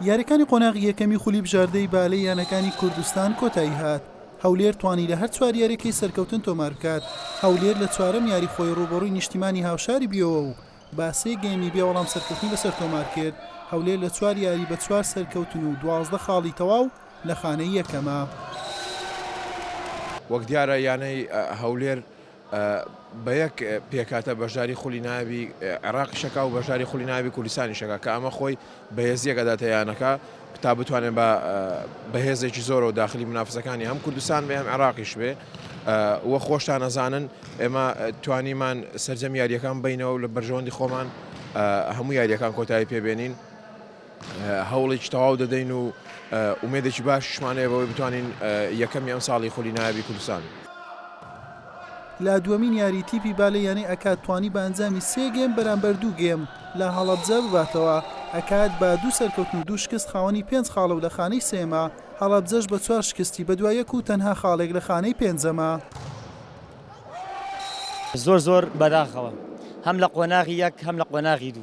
یاریەکانی قۆناغی یەکەمی خولی بژاردەی بالەی یانەکانی کوردستان کۆتایی هات. هەولێر توانی لە هەر چوار یاریەکەی سەرکەوتن تۆمار بکات. هەولێر لە چوارەم یاری خۆی ڕوبەڕووی نیشتیمانی هاوشاری بیەوە و باسێ گەیمی بێ وەڵام سەرکەوتنی بەسەر تۆمار کرد. هەولێر لە چوار یاری بە چوار سەرکەوتن و 12 خاڵی تەواو لە خانەی یەکەمە. وەک دیارە یانەی هەولێر بە یەک پێکاتە بەشداری خولی ناوی عێراقی شەکا و بەشداری خولی ناوی کوردستانی شەکا کە ئەمە خۆی بەهێزیەکە داتە یانەکە تا بتوانێت بە بەهێزێکی زۆر و داخلی منافسەکانی هەم کوردستان بێ هەم عێراقیش بێ وە خۆشتان ئەزانن ئێمە توانیمان سەرجەم یاریەکان بینەوە لە بەرژەوەندی خۆمان هەموو یاریەکان کۆتایی پێبێنین هەوڵێکی تەواو دەدەین و ئومێدێکی باششمانەیە بەوەی بتوانین یەکەمی ئەم ساڵی خولی ناوی کوردستان. لا دووەمین یاری تیپی بالە یانەی ئەکات توانی بە ئەنجامی 3 گێم بەرامبەر 2 گێم لە هەڵەبجە بباتەوە. ئەکات با 2 سەرکەوتن و 2 شکست خاوەنی 5 خاڵە و لە خانەی سێمە. هەڵەبجەش بە 4 شکستی بە دوای یەک و تەنها خاڵێک لە خانەی پێنجەمە. زۆر بەداخەوە هەم لە قۆناغی یەک هەم لە قۆناغی 2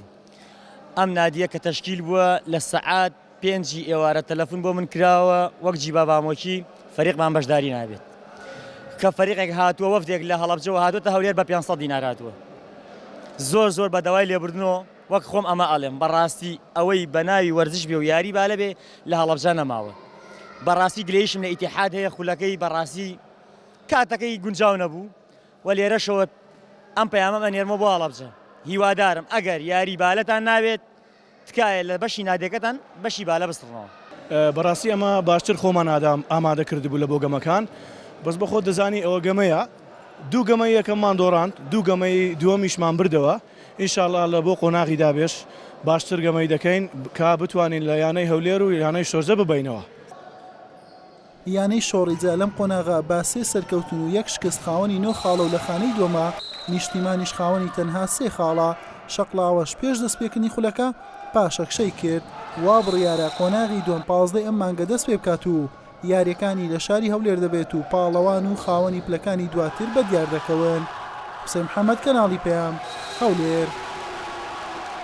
ئەم نادیە کە تەشکیل بووە لە سەعات 5 ئێوارە تەلەفۆن بۆ من کراوە وەک جیبا بامۆکی فەریقمان بەشداری نابێت کە فەریقێک هاتووە وەفدێک لە هەڵەبجەوە هاتووەتە هەولێر بە 500 دینار هاتووە. زۆر بە داوای لێبوردنەوە وەک خۆم ئەمە ئەڵێم بەڕاستی ئەوەی بە ناوی وەرزش بێ و یاری بالە بێ لە هەڵەبجە نەماوە. بەڕاستی گلەیشم لە ئیتیحاد هەیە خولەکەی بەڕاستی کاتەکەی گونجاو نەبوو و لێرەشەوە ئەم پەیامە ئەنێرمە بۆ هەڵەبجە. هیوادارم ئەگەر یاری بالەتان ناوێت تکایە لە بەشی نادیەکەتان بەشی بالە بستڕنەوە. بەڕاستی ئەمە باشتر خۆمان ئامادە کردبوو لە بۆ گەمەکان بەس بە خۆ دەزانی ئەوە گەمەیە 2 گەمەی یەکەممان دۆڕاند 2 گەمەی دووەمیشمان بردەوە ئینشاءڵڵا لە بۆ قۆناغی دابێش باشتر گەمەی دەکەین کا بتوانین لە یانەی هەولێر و یانەی شۆرزە ببینەوە. یانەی شۆڕیجە لەم قۆناغا باسێ سەرکەوتن و 1 شکست خاوەنی 9 خاڵە و لە خانەی دووەمە نیشتیمانیش خاوەنی تەنها 3 خاڵە. شەقڵاوەش پێش دەستپێکردنی خولەکە پاشەکشەی کرد وا بڕیارە قۆناغی دووەم 15 ئەم مانگە دەست پێ بکات و یاریەکانی لە شاری هەولێر دەبێت و پاڵەوان و خاوەنی پلەکانی دواتر بە دیار دەکەون. حوسێن محەممەد کەناڵی پێیام هەولێر.